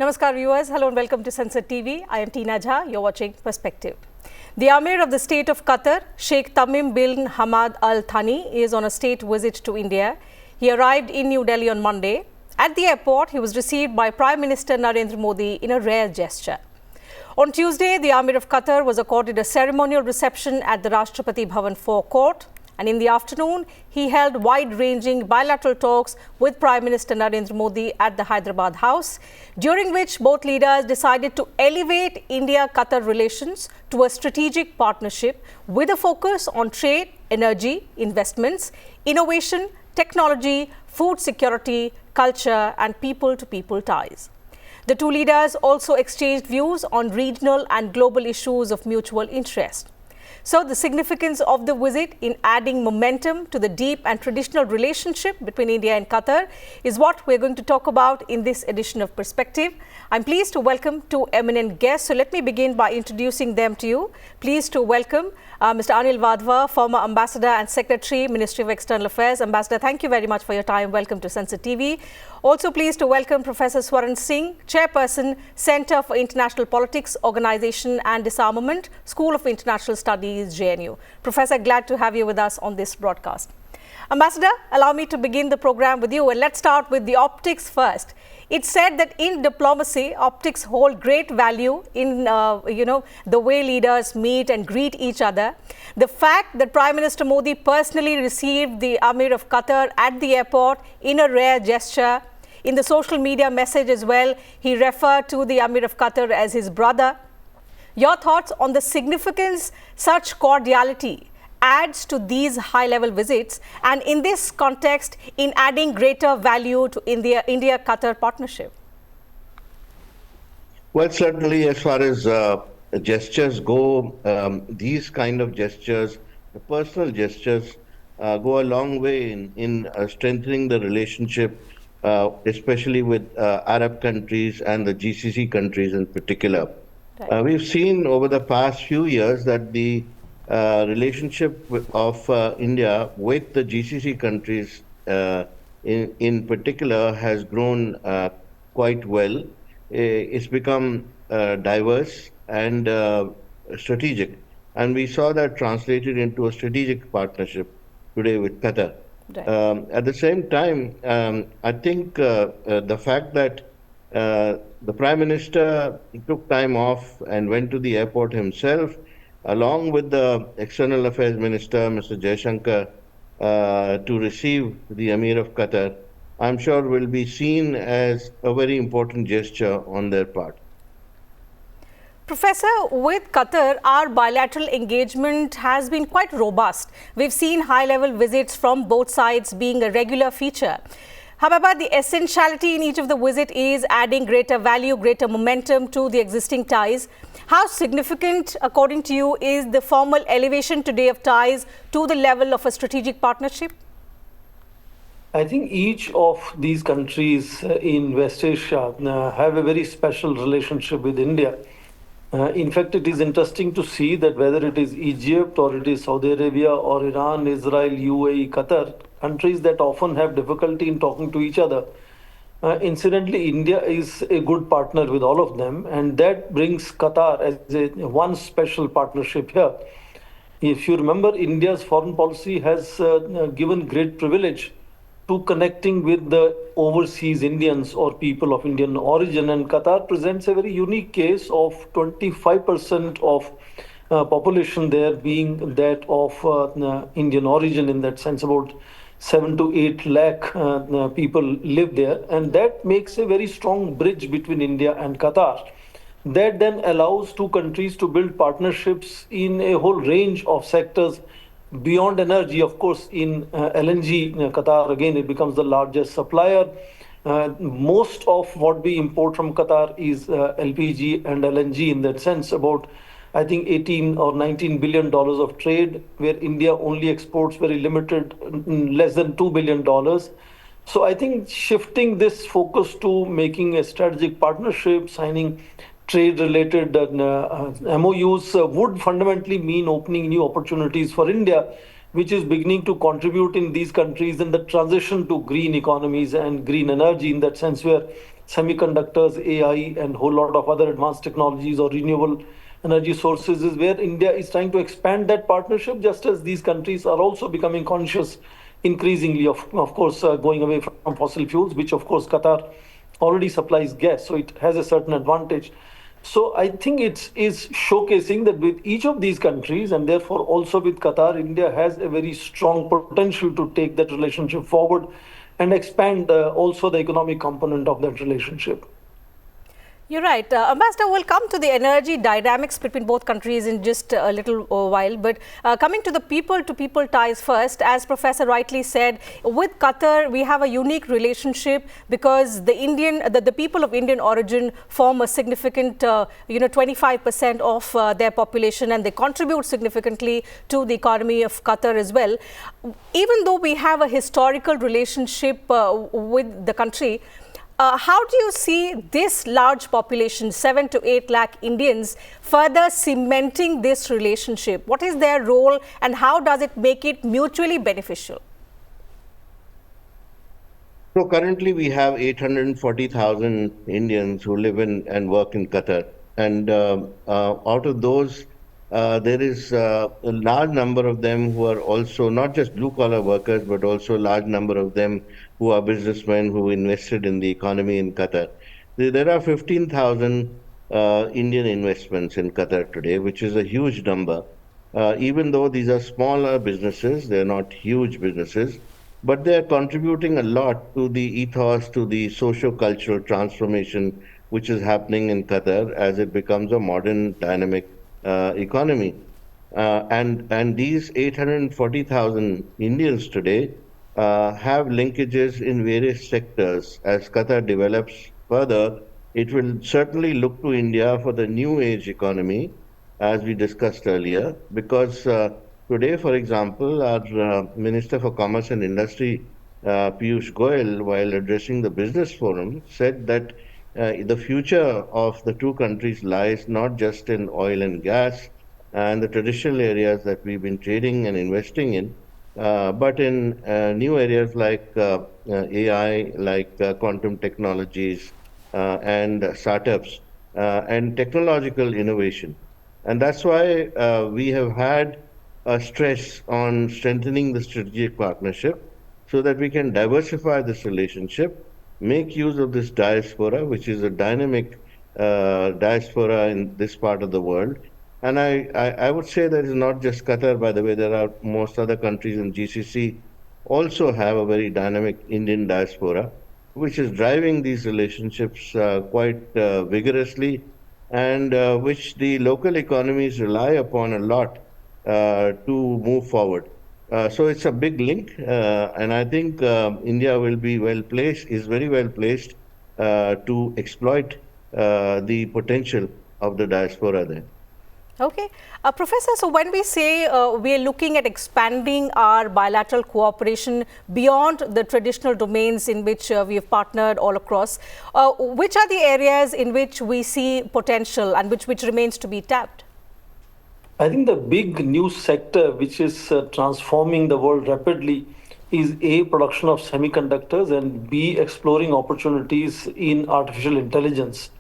Namaskar viewers, hello and welcome to Sansad TV. I am Teena Jha, you're watching Perspective. The Amir of the State of Qatar, Sheikh Tamim bin Hamad Al Thani, is on a state visit to India. He arrived in New Delhi on Monday. At the airport, he was received by Prime Minister Narendra Modi in a rare gesture. On Tuesday, the Amir of Qatar was accorded a ceremonial reception at the Rashtrapati Bhavan forecourt. And in the afternoon, he held wide-ranging bilateral talks with Prime Minister Narendra Modi at the Hyderabad House, during which both leaders decided to elevate India-Qatar relations to a strategic partnership with a focus on trade, energy, investments, innovation, technology, food security, culture, and people-to-people ties. The two leaders also exchanged views on regional and global issues of mutual interest. So, the significance of the visit in adding momentum to the deep and traditional relationship between India and Qatar is what we're going to talk about in this edition of Perspective. I'm pleased to welcome two eminent guests. So, let me begin by introducing them to you. Pleased to welcome Mr. Anil Wadhwa, former Ambassador and Secretary, Ministry of External Affairs. Ambassador, thank you very much for your time. Welcome to Sansad TV. Also pleased to welcome Professor Swaran Singh, Chairperson, Centre for International Politics, Organisation and Disarmament, School of International Studies, JNU. Professor, glad to have you with us on this broadcast. Ambassador, allow me to begin the program with you, and let's start with the optics first. It's said that in diplomacy, optics hold great value in, the way leaders meet and greet each other. The fact that Prime Minister Modi personally received the Amir of Qatar at the airport in a rare gesture, in the social media message as well, he referred to the Amir of Qatar as his brother. Your thoughts on the significance such cordiality adds to these high-level visits, and in this context, in adding greater value to India-Qatar partnership? Well, certainly as far as gestures go, these kind of gestures, the personal gestures, go a long way in strengthening the relationship, especially with Arab countries and the GCC countries in particular. Right. We've seen over the past few years that the relationship of India with the GCC countries in particular has grown quite well. It's become diverse and strategic, and we saw that translated into a strategic partnership today with Qatar. Right. At the same time, I think the fact that the Prime Minister took time off and went to the airport himself, along with the External Affairs Minister, Mr. Jaishankar, to receive the Amir of Qatar, I'm sure will be seen as a very important gesture on their part. Professor, with Qatar, our bilateral engagement has been quite robust. We've seen high-level visits from both sides being a regular feature. However, the essentiality in each of the visits is adding greater value, greater momentum to the existing ties. How significant, according to you, is the formal elevation today of ties to the level of a strategic partnership? I think each of these countries in West Asia have a very special relationship with India. In fact, it is interesting to see that whether it is Egypt or it is Saudi Arabia or Iran, Israel, UAE, Qatar, countries that often have difficulty in talking to each other. Incidentally, India is a good partner with all of them, and that brings Qatar as one special partnership here. If you remember, India's foreign policy has given great privilege to connecting with the overseas Indians or people of Indian origin, and Qatar presents a very unique case of 25% of population there being that of Indian origin. In that sense, about 7 to 8 lakh people live there, and that makes a very strong bridge between India and Qatar. That then allows two countries to build partnerships in a whole range of sectors beyond energy. Of course, in LNG, Qatar, again, it becomes the largest supplier. Most of what we import from Qatar is LPG and LNG. In that sense, about I think 18 or 19 billion dollars of trade, where India only exports very limited, less than $2 billion. So I think shifting this focus to making a strategic partnership, signing trade-related MoUs would fundamentally mean opening new opportunities for India, which is beginning to contribute in these countries in the transition to green economies and green energy, in that sense where semiconductors, AI, and whole lot of other advanced technologies or renewable energy sources is where India is trying to expand that partnership, just as these countries are also becoming conscious increasingly of course, going away from fossil fuels, which of course Qatar already supplies gas, so it has a certain advantage. So I think it is showcasing that with each of these countries, and therefore also with Qatar, India has a very strong potential to take that relationship forward and expand also the economic component of that relationship. You're right. Ambassador, we'll come to the energy dynamics between both countries in just a little while. But coming to the people-to-people ties first, as Professor rightly said, with Qatar, we have a unique relationship because the people of Indian origin form a significant, 25% of their population, and they contribute significantly to the economy of Qatar as well. Even though we have a historical relationship with the country, how do you see this large population, 7 to 8 lakh Indians, further cementing this relationship? What is their role and how does it make it mutually beneficial? So currently we have 840,000 Indians who live in and work in Qatar. And out of those, there is a large number of them who are also not just blue collar workers, but also a large number of them who are businessmen who invested in the economy in Qatar. There are 15,000 Indian investments in Qatar today, which is a huge number. Even though these are smaller businesses, they're not huge businesses, but they're contributing a lot to the ethos, to the socio-cultural transformation which is happening in Qatar as it becomes a modern, dynamic economy. And these 840,000 Indians today have linkages in various sectors. As Qatar develops further, it will certainly look to India for the new age economy, as we discussed earlier, because today, for example, our Minister for Commerce and Industry, Piyush Goyal, while addressing the Business Forum, said that the future of the two countries lies not just in oil and gas and the traditional areas that we've been trading and investing in, but in new areas like AI, like quantum technologies and startups and technological innovation. And that's why we have had a stress on strengthening the strategic partnership so that we can diversify this relationship, make use of this diaspora, which is a dynamic diaspora in this part of the world. And I would say that it's not just Qatar, by the way, there are most other countries in GCC also have a very dynamic Indian diaspora, which is driving these relationships quite vigorously and which the local economies rely upon a lot to move forward. So it's a big link, and I think India will be is very well placed to exploit the potential of the diaspora there. Okay. Professor, so when we say we are looking at expanding our bilateral cooperation beyond the traditional domains in which we have partnered all across, which are the areas in which we see potential and which remains to be tapped? I think the big new sector which is transforming the world rapidly is A, production of semiconductors, and B, exploring opportunities in artificial intelligence.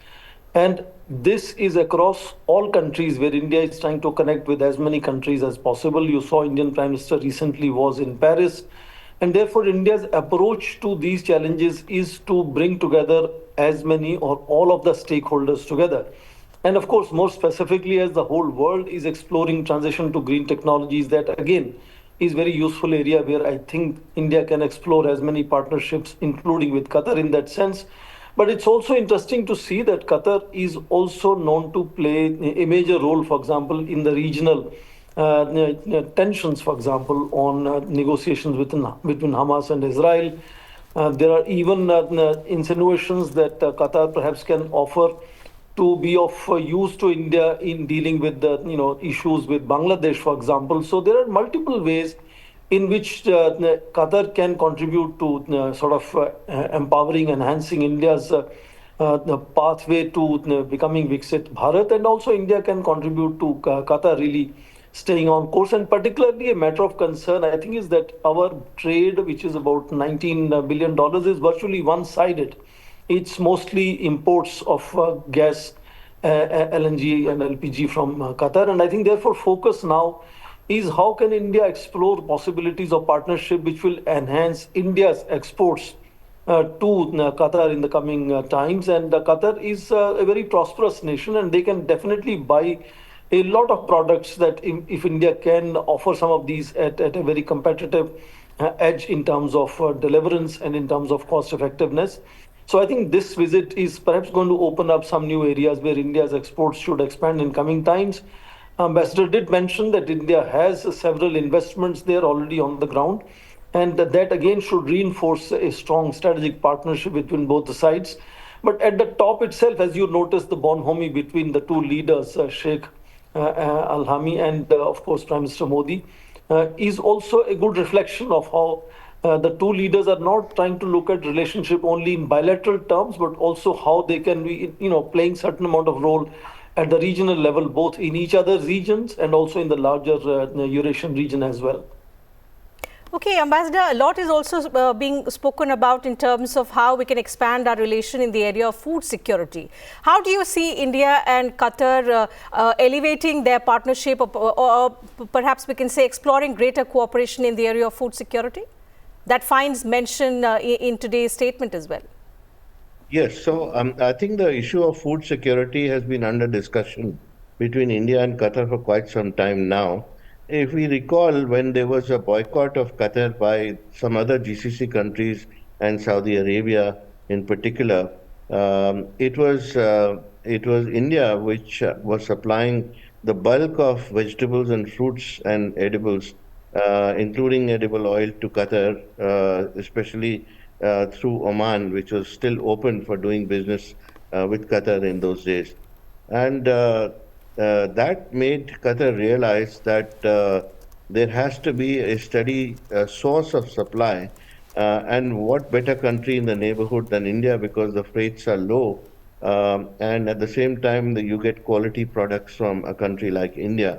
And this is across all countries where India is trying to connect with as many countries as possible. You saw Indian Prime Minister recently was in Paris. And therefore, India's approach to these challenges is to bring together as many or all of the stakeholders together. And of course, more specifically, as the whole world is exploring transition to green technologies, that again is very useful area where I think India can explore as many partnerships, including with Qatar in that sense. But it's also interesting to see that Qatar is also known to play a major role, for example, in the regional tensions, for example, on negotiations between Hamas and Israel. There are even insinuations that Qatar perhaps can offer to be of use to India in dealing with the issues with Bangladesh, for example. So there are multiple ways in which Qatar can contribute to sort of empowering, enhancing India's the pathway to becoming Viksit Bharat, and also India can contribute to Qatar really staying on course. And particularly a matter of concern, I think, is that our trade, which is about $19 billion, is virtually one-sided. it's mostly imports of gas, LNG and LPG from Qatar. And I think therefore focus now is how can India explore possibilities of partnership which will enhance India's exports to Qatar in the coming times. And Qatar is a very prosperous nation, and they can definitely buy a lot of products that if India can offer some of these at a very competitive edge in terms of deliverance and in terms of cost effectiveness. So I think this visit is perhaps going to open up some new areas where India's exports should expand in coming times. Ambassador did mention that India has several investments there already on the ground, and that again should reinforce a strong strategic partnership between both the sides. But at the top itself, as you notice, the bonhomie between the two leaders, Sheikh Al-Hami and, of course, Prime Minister Modi, is also a good reflection of how the two leaders are not trying to look at relationship only in bilateral terms, but also how they can be, playing certain amount of role at the regional level, both in each other's regions and also in the larger Eurasian region as well. Okay, Ambassador, a lot is also being spoken about in terms of how we can expand our relation in the area of food security. How do you see India and Qatar elevating their partnership, or perhaps we can say exploring greater cooperation in the area of food security? That finds mention in today's statement as well. Yes, so I think the issue of food security has been under discussion between India and Qatar for quite some time now. If we recall, when there was a boycott of Qatar by some other GCC countries and Saudi Arabia in particular, it was India which was supplying the bulk of vegetables and fruits and edibles, including edible oil, to Qatar, especially through Oman, which was still open for doing business with Qatar in those days. And that made Qatar realize that there has to be a steady source of supply. And what better country in the neighborhood than India, because the freights are low. And at the same time, you get quality products from a country like India.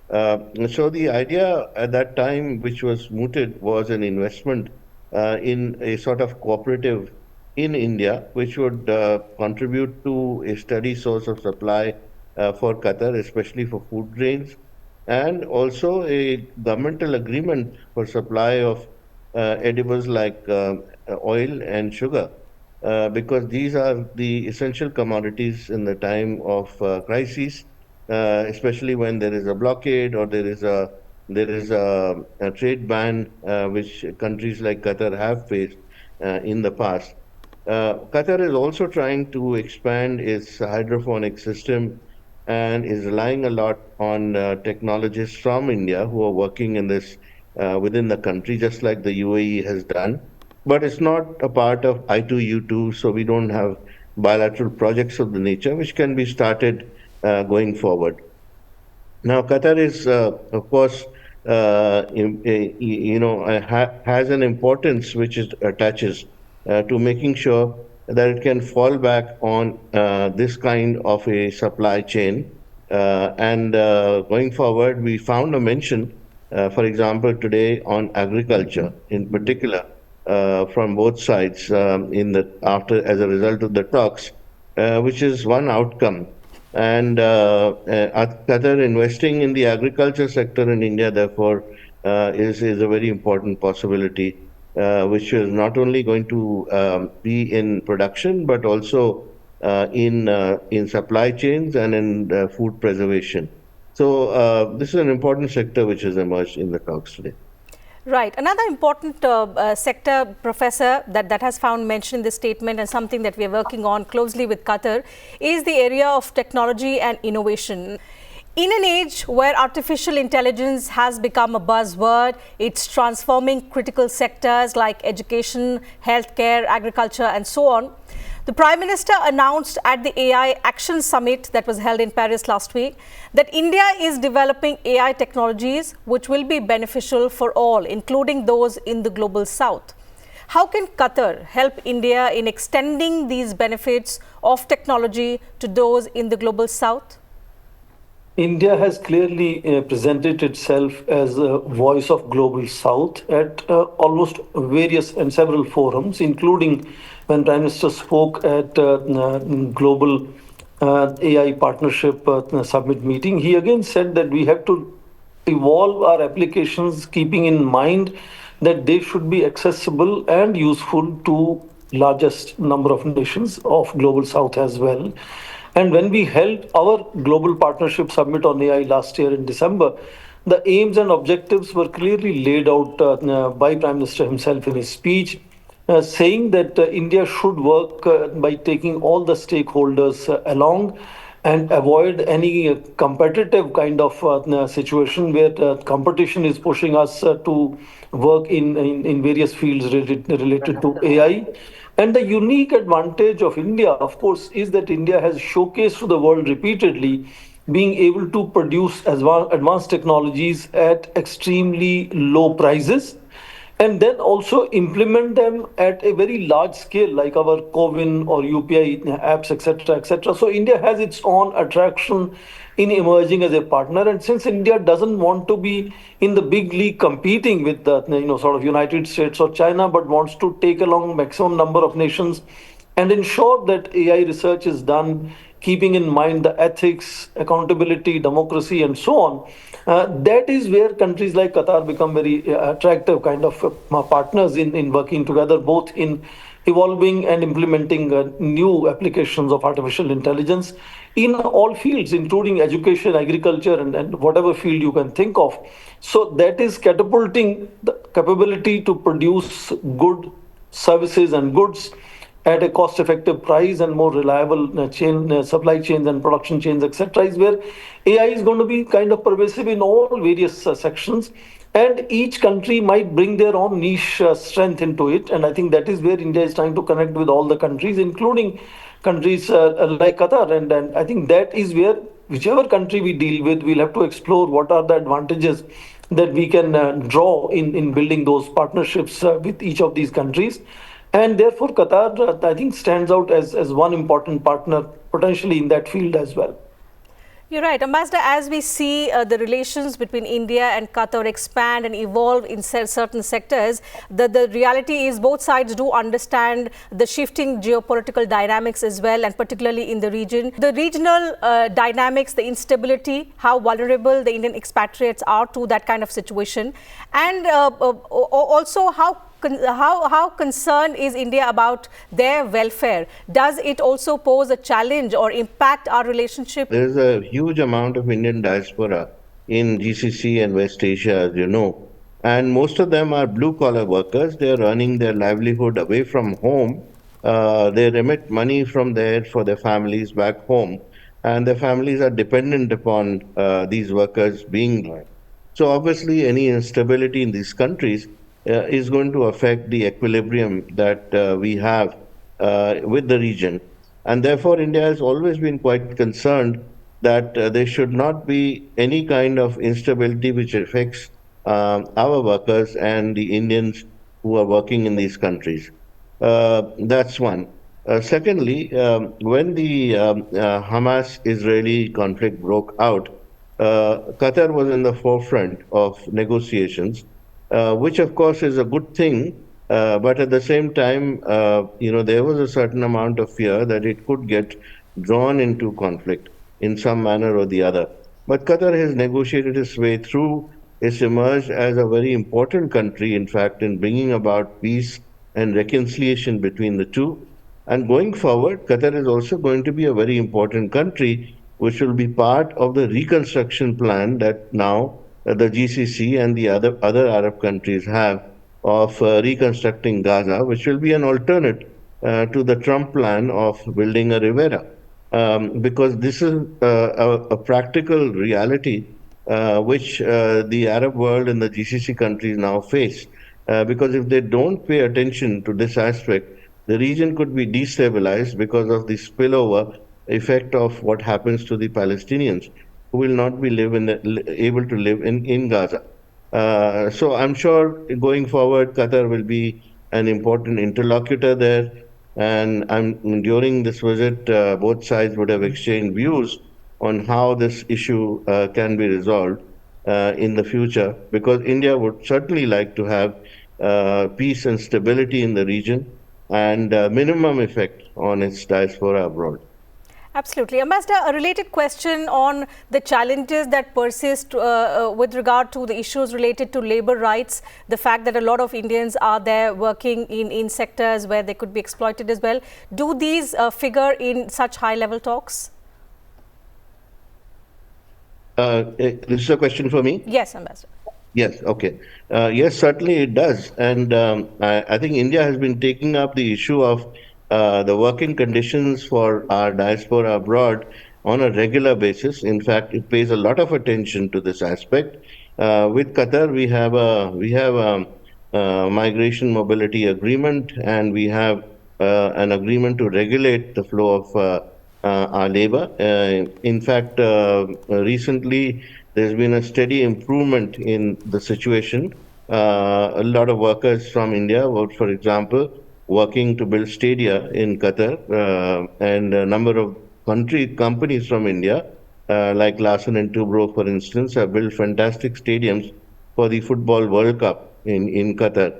So the idea at that time, which was mooted, was an investment in a sort of cooperative in India, which would contribute to a steady source of supply for Qatar, especially for food grains, and also a governmental agreement for supply of edibles like oil and sugar, because these are the essential commodities in the time of crises, especially when there is a blockade or there is a trade ban, which countries like Qatar have faced in the past. Qatar is also trying to expand its hydroponic system and is relying a lot on technologists from India who are working in this within the country, just like the UAE has done. But it's not a part of I2U2, so we don't have bilateral projects of the nature which can be started going forward. Now, Qatar is, of course, has an importance which attaches to making sure that it can fall back on this kind of a supply chain. And going forward, we found a mention, for example, today on agriculture in particular, from both sides as a result of the talks, which is one outcome. And Qatar investing in the agriculture sector in India, therefore, is a very important possibility, which is not only going to be in production, but also in supply chains and in food preservation. So this is an important sector which has emerged in the talks today. Right. Another important sector, Professor, that has found mention in this statement and something that we are working on closely with Qatar is the area of technology and innovation. In an age where artificial intelligence has become a buzzword, it's transforming critical sectors like education, healthcare, agriculture, and so on. The Prime Minister announced at the AI Action Summit that was held in Paris last week that India is developing AI technologies which will be beneficial for all, including those in the global south. How can Qatar help India in extending these benefits of technology to those in the global south? India has clearly presented itself as a voice of global south at almost various and several forums, including when Prime Minister spoke at global AI partnership summit meeting. He again said that we have to evolve our applications keeping in mind that they should be accessible and useful to largest number of nations of global south as well. And when we held our global partnership summit on AI last year in December, the aims and objectives were clearly laid out by Prime Minister himself in his speech, saying that India should work by taking all the stakeholders along and avoid any competitive kind of situation where competition is pushing us to work in various fields related to AI. And the unique advantage of India, of course, is that India has showcased to the world repeatedly being able to produce advanced technologies at extremely low prices and then also implement them at a very large scale, like our CoWIN or UPI apps, etc., etc. So India has its own attraction in emerging as a partner, and since India doesn't want to be in the big league competing with the sort of United States or China, but wants to take along maximum number of nations and ensure that AI research is done keeping in mind the ethics, accountability, democracy, and so on. That is where countries like Qatar become very attractive kind of partners in working together, both in evolving and implementing new applications of artificial intelligence in all fields, including education, agriculture, and whatever field you can think of. So that is catapulting the capability to produce good services and goods at a cost effective price and more reliable supply chains and production chains, etc., is where AI is going to be kind of pervasive in all various sections. And each country might bring their own niche strength into it. And I think that is where India is trying to connect with all the countries, including countries like Qatar. And I think that is where, whichever country we deal with, we'll have to explore what are the advantages that we can draw in building those partnerships with each of these countries. And therefore, Qatar, I think, stands out as one important partner potentially in that field as well. You're right. Ambassador, as we see the relations between India and Qatar expand and evolve in certain sectors, the reality is both sides do understand the shifting geopolitical dynamics as well, and particularly in the region. The regional dynamics, the instability, how vulnerable the Indian expatriates are to that kind of situation, and also how concerned is India about their welfare? Does it also pose a challenge or impact our relationship? There's a huge amount of Indian diaspora in GCC and West Asia, as you know, and most of them are blue-collar workers. They're earning their livelihood away from home. They remit money from there for their families back home, and their families are dependent upon these workers being there. So obviously, any instability in these countries is going to affect the equilibrium that we have with the region. And therefore, India has always been quite concerned that there should not be any kind of instability which affects our workers and the Indians who are working in these countries. That's one. Secondly, when the Hamas-Israeli conflict broke out, Qatar was in the forefront of negotiations, which of course is a good thing, but at the same time, there was a certain amount of fear that it could get drawn into conflict in some manner or the other. But Qatar has negotiated its way through. It's emerged as a very important country, in fact, in bringing about peace and reconciliation between the two. And going forward, Qatar is also going to be a very important country, which will be part of the reconstruction plan that now the GCC and the other Arab countries have of reconstructing Gaza, which will be an alternate to the Trump plan of building a Rivera. Because this is a practical reality which the Arab world and the GCC countries now face. Because if they don't pay attention to this aspect, the region could be destabilized because of the spillover effect of what happens to the Palestinians, who will not be able to live in Gaza. So I'm sure going forward, Qatar will be an important interlocutor there. And during this visit, both sides would have exchanged views on how this issue can be resolved in the future, because India would certainly like to have peace and stability in the region and minimum effect on its diaspora abroad. Absolutely. Ambassador, a related question on the challenges that persist with regard to the issues related to labor rights, the fact that a lot of Indians are there working in sectors where they could be exploited as well. Do these figure in such high-level talks? This is a question for me? Yes, Ambassador. Yes, okay. Yes, certainly it does. And I think India has been taking up the issue of the working conditions for our diaspora abroad on a regular basis. In fact, it pays a lot of attention to this aspect. With Qatar, we have a migration mobility agreement, and we have an agreement to regulate the flow of our labor. In fact, recently there's been a steady improvement in the situation. A lot of workers from India were, for example, working to build stadia in Qatar, and a number of companies from India, like Larsen and Toubro, for instance, have built fantastic stadiums for the Football World Cup in Qatar.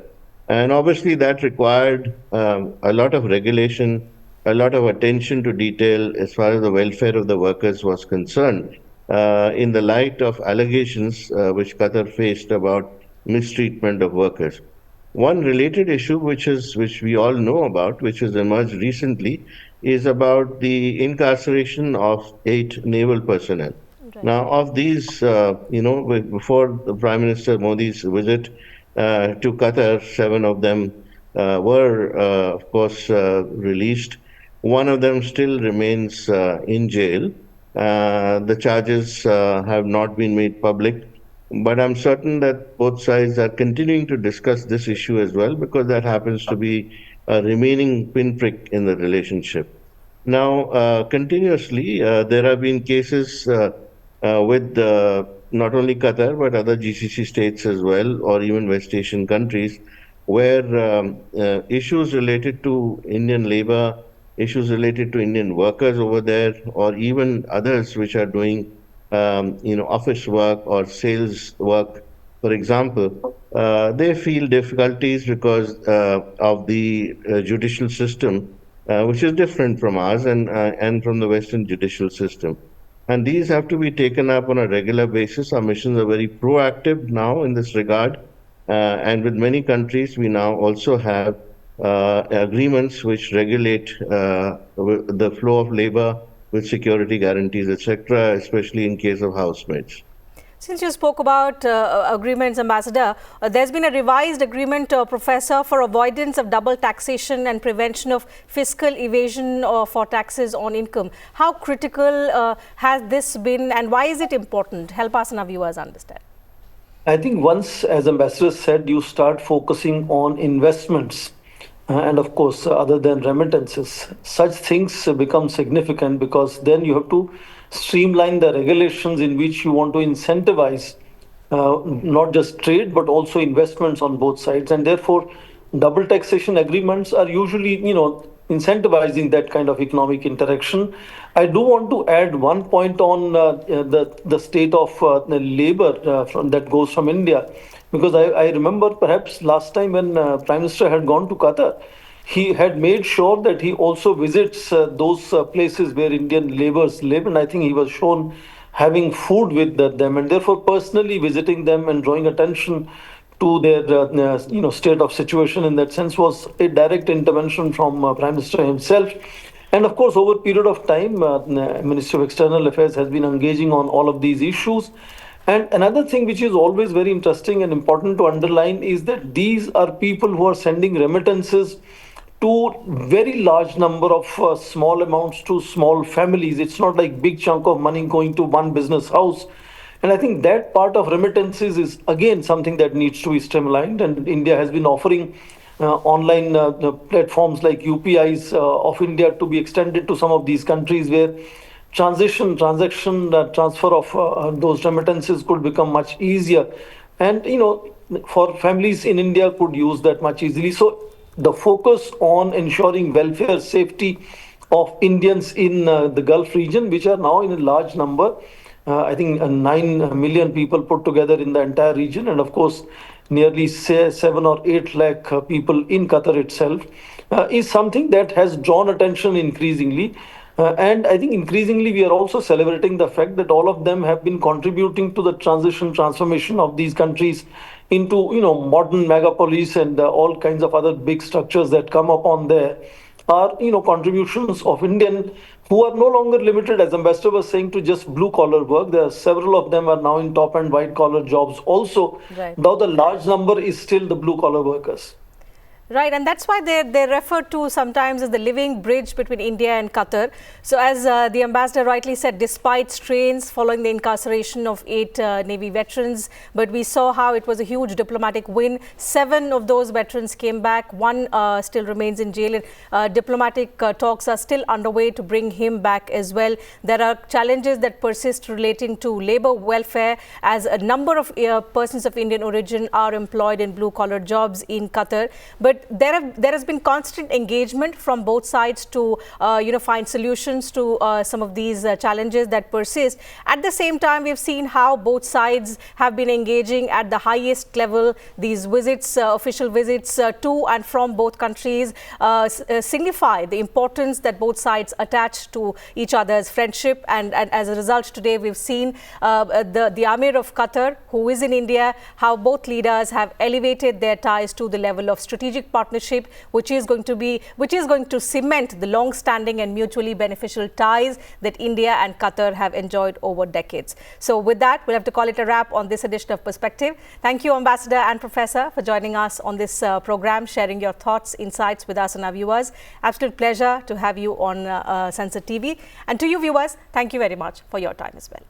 And obviously that required a lot of regulation, a lot of attention to detail as far as the welfare of the workers was concerned, in the light of allegations which Qatar faced about mistreatment of workers. One related issue, which we all know about, which has emerged recently, is about the incarceration of 8 naval personnel. Right. Now, of these, before the Prime Minister Modi's visit to Qatar, 7 of them were, of course, released. One of them still remains in jail. The charges have not been made public. But I'm certain that both sides are continuing to discuss this issue as well, because that happens to be a remaining pinprick in the relationship. Now, continuously, there have been cases with not only Qatar, but other GCC states as well, or even West Asian countries, where issues related to Indian labor, issues related to Indian workers over there, or even others which are doing office work or sales work, for example, they feel difficulties because of the judicial system, which is different from ours and from the Western judicial system. And these have to be taken up on a regular basis. Our missions are very proactive now in this regard. And with many countries, we now also have agreements which regulate the flow of labor with security guarantees, etc., especially in case of housemaids. Since you spoke about agreements, Ambassador, there's been a revised agreement, Professor, for avoidance of double taxation and prevention of fiscal evasion for taxes on income. How critical has this been, and why is it important? Help us and our viewers understand. I think once, as Ambassador said, you start focusing on investments, and of course, other than remittances, such things become significant, because then you have to streamline the regulations in which you want to incentivize not just trade but also investments on both sides. And therefore, double taxation agreements are usually, incentivizing that kind of economic interaction. I do want to add one point on the state of labor that goes from India. Because I remember perhaps last time when Prime Minister had gone to Qatar, he had made sure that he also visits those places where Indian laborers live. And I think he was shown having food with them, and therefore personally visiting them and drawing attention to their state of situation in that sense was a direct intervention from Prime Minister himself. And of course, over a period of time, Ministry of External Affairs has been engaging on all of these issues. And another thing which is always very interesting and important to underline is that these are people who are sending remittances to very large number of small amounts to small families. It's not like big chunk of money going to one business house. And I think that part of remittances is again something that needs to be streamlined. And India has been offering online platforms like UPIs of India to be extended to some of these countries where transaction transfer of those remittances could become much easier, and for families in India could use that much easily. So the focus on ensuring welfare, safety of Indians in the Gulf region, which are now in a large number. I think 9 million people put together in the entire region, and of course, nearly 7 or 8 lakh people in Qatar itself, is something that has drawn attention increasingly. And I think increasingly we are also celebrating the fact that all of them have been contributing to the transformation of these countries into, modern megapolis and all kinds of other big structures that come upon there are, contributions of Indian who are no longer limited, as Ambassador was saying, to just blue collar work. There are several of them are now in top and white collar jobs also. Right. Though the large number is still the blue collar workers. Right, and that's why they refer to sometimes as the living bridge between India and Qatar. So as the ambassador rightly said, despite strains following the incarceration of 8 Navy veterans, but we saw how it was a huge diplomatic win. 7 of those veterans came back, 1 still remains in jail. Diplomatic talks are still underway to bring him back as well. There are challenges that persist relating to labor welfare, as a number of persons of Indian origin are employed in blue-collar jobs in Qatar. But there has been constant engagement from both sides to find solutions to some of these challenges that persist. At the same time, we've seen how both sides have been engaging at the highest level. These visits, official visits to and from both countries signify the importance that both sides attach to each other's friendship. And as a result, today we've seen the Amir of Qatar, who is in India, how both leaders have elevated their ties to the level of strategic partnership, which is going to cement the long-standing and mutually beneficial ties that India and Qatar have enjoyed over decades. So with that, we'll have to call it a wrap on this edition of Perspective. Thank you, Ambassador and Professor, for joining us on this program, sharing your thoughts, insights with us and our viewers. Absolute pleasure to have you on Sansad TV. And to you viewers, thank you very much for your time as well.